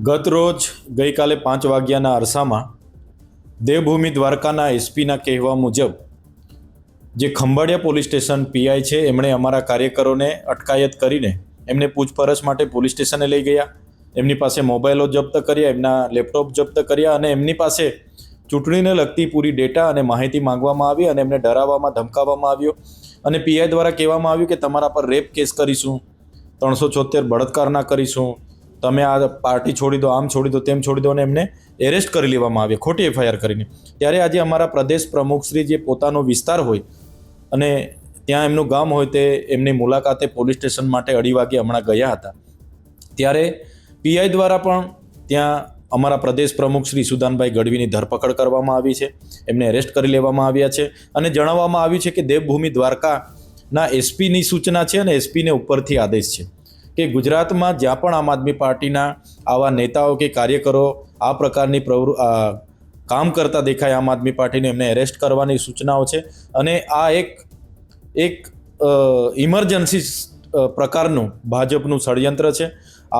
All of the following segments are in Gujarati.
ગત રોજ ગઈકાલે 5 વાગ્યાના અરસામાં દેવભૂમિ દ્વારકાના એસપીના કહેવા મુજબ જે ખંભાળિયા પોલીસ સ્ટેશન પીઆઈ છે એમણે અમારા કાર્યકરોને અટકાયત કરીને એમને પૂછપરછ માટે પોલીસ સ્ટેશને લઈ ગયા. એમની પાસે મોબાઈલો જપ્ત કર્યા, એમના લેપટોપ જપ્ત કર્યા અને એમની પાસે ચૂંટણીને લગતી પૂરી ડેટા અને માહિતી માંગવામાં આવી અને એમને ડરાવવામાં ધમકાવવામાં આવ્યો અને પીઆઈ દ્વારા કહેવામાં આવ્યું કે તમારા પર રેપ કેસ કરીશું, 376 બળાત્કારના કરીશું, તમે આ પાર્ટી છોડી દો, આમ છોડી દો, તેમ છોડી દો અને એમને એરેસ્ટ કરી લેવામાં આવ્યા ખોટી એફઆઈઆર કરીને. ત્યારે આજે અમારા પ્રદેશ પ્રમુખશ્રી જે પોતાનો વિસ્તાર હોય અને ત્યાં એમનું ગામ હોય તે એમની મુલાકાતે પોલીસ સ્ટેશન માટે 2:30 વાગે હમણાં ગયા હતા. ત્યારે પીઆઈ દ્વારા પણ ત્યાં અમારા પ્રદેશ પ્રમુખ શ્રી સુદાનભાઈ ગઢવીની ધરપકડ કરવામાં આવી છે, એમને એરેસ્ટ કરી લેવામાં આવ્યા છે અને જણાવવામાં આવ્યું છે કે દેવભૂમિ દ્વારકાના એસપીની સૂચના છે અને એસપીને ઉપરથી આદેશ છે કે ગુજરાતમાં જ્યાં પણ આમ આદમી પાર્ટીના આવા નેતાઓ કે કાર્યકરો આ પ્રકારની કામ કરતા દેખાય આમ આદમી પાર્ટીને એમને એરેસ્ટ કરવાની સૂચનાઓ છે. અને આ એક ઇમરજન્સી પ્રકારનું ભાજપનું ષડયંત્ર છે.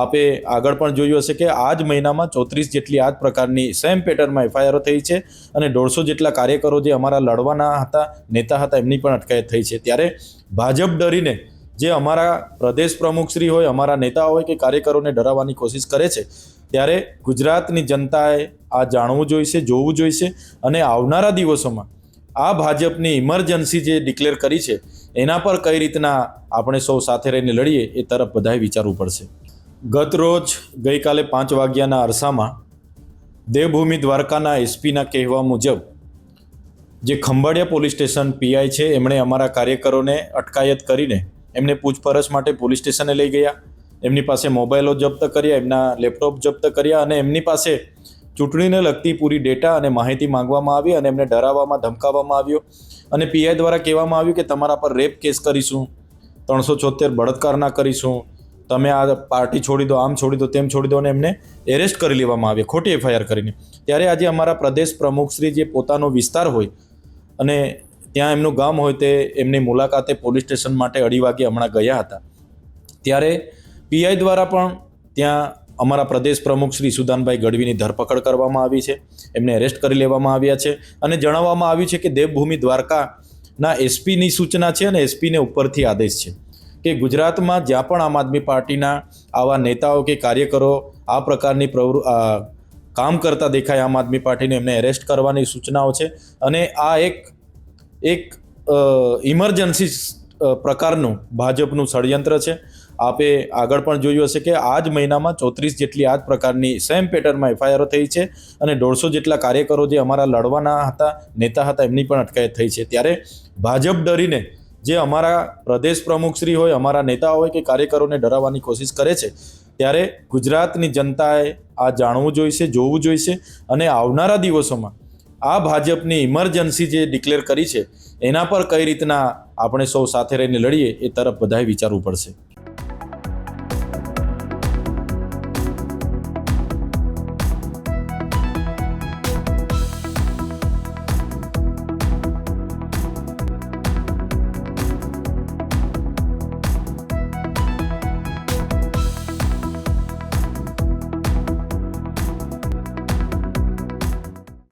આપે આગળ પણ જોયું હશે કે આ જ મહિનામાં 34 જેટલી આ જ પ્રકારની સેમ પેટર્નમાં એફઆઈઆરો થઈ છે અને 150 જેટલા કાર્યકરો જે અમારા લડવાના હતા, નેતા હતા, એમની પણ અટકાયત થઈ છે. ત્યારે ભાજપ ડરીને જે અમારા પ્રદેશ પ્રમુખશ્રી હોય, અમારા નેતા હોય કે કાર્યકરોને ડરાવવાની કોશિશ કરે છે, ત્યારે ગુજરાતની જનતાએ આ જાણવું જોઈશે, જોવું જોઈશે અને આવનારા દિવસોમાં આ ભાજપની ઇમરજન્સી જે ડિક્લેર કરી છે એના પર કઈ રીતના આપણે સૌ સાથે રહીને લડીએ એ તરફ બધાએ વિચારવું પડશે. ગત રોજ ગઈકાલે 5 વાગ્યાના અરસામાં દેવભૂમિ દ્વારકાના એસપીના કહેવા મુજબ જે ખંભાળિયા પોલીસ સ્ટેશન પીઆઈ છે એમણે અમારા કાર્યકરોને અટકાયત કરીને એમને પૂછપરછ માટે પોલીસ સ્ટેશને લઈ ગયા. એમની પાસે મોબાઈલો જપ્ત કર્યા, એમના લેપટોપ જપ્ત કર્યા અને એમની પાસે ચૂંટણીને લગતી પૂરી ડેટા અને માહિતી માંગવામાં આવી અને એમને ડરાવવામાં ધમકાવવામાં આવ્યો અને પીઆઈ દ્વારા કહેવામાં આવ્યું કે તમારા પર રેપ કેસ કરીશું, 376 બળાત્કારના કરીશું, તમે આ પાર્ટી છોડી દો, આમ છોડી દો, તેમ છોડી દો અને એમને એરેસ્ટ કરી લેવામાં આવ્યા ખોટી એફઆઈઆર કરીને. ત્યારે આજે અમારા પ્રદેશ પ્રમુખશ્રી જે પોતાનો વિસ્તાર હોય અને ત્યાં એમનું ગામ હોય તે એમની મુલાકાતે પોલીસ સ્ટેશન માટે 2:30 વાગે હમણાં ગયા હતા. ત્યારે પીઆઈ દ્વારા પણ ત્યાં અમારા પ્રદેશ પ્રમુખ શ્રી સુદાનભાઈ ગઢવીની ધરપકડ કરવામાં આવી છે, એમને એરેસ્ટ કરી લેવામાં આવ્યા છે અને જણાવવામાં આવ્યું છે કે દેવભૂમિ દ્વારકાના એસપીની સૂચના છે અને એસપીને ઉપરથી આદેશ છે કે ગુજરાતમાં જ્યાં પણ આમ આદમી પાર્ટીના આવા નેતાઓ કે કાર્યકરો આ પ્રકારની કામ કરતા દેખાય આમ આદમી પાર્ટીને એમને એરેસ્ટ કરવાની સૂચનાઓ છે. અને આ એક ઇમરજન્સી પ્રકારનું ભાજપનું ષડયંત્ર છે. આપે આગળ પણ જોયું હશે કે આ જ મહિનામાં 34 જેટલી આ જ પ્રકારની સેમ પેટર્નમાં એફઆઈઆરો થઈ છે અને 150 જેટલા કાર્યકરો જે અમારા લડવાના હતા, નેતા હતા, એમની પણ અટકાયત થઈ છે. ત્યારે ભાજપ ડરીને જે અમારા પ્રદેશ પ્રમુખશ્રી હોય, અમારા નેતા હોય કે કાર્યકરોને ડરાવવાની કોશિશ કરે છે, ત્યારે ગુજરાતની જનતાએ આ જાણવું જોઈશે, જોવું જોઈશે અને આવનારા દિવસોમાં આ ભાજપની ઇમરજન્સી જે ડિક્લેર કરી છે એના પર કઈ રીતના આપણે સૌ સાથે રહીને લડીએ એ તરફ બધાએ વિચારવું પડશે.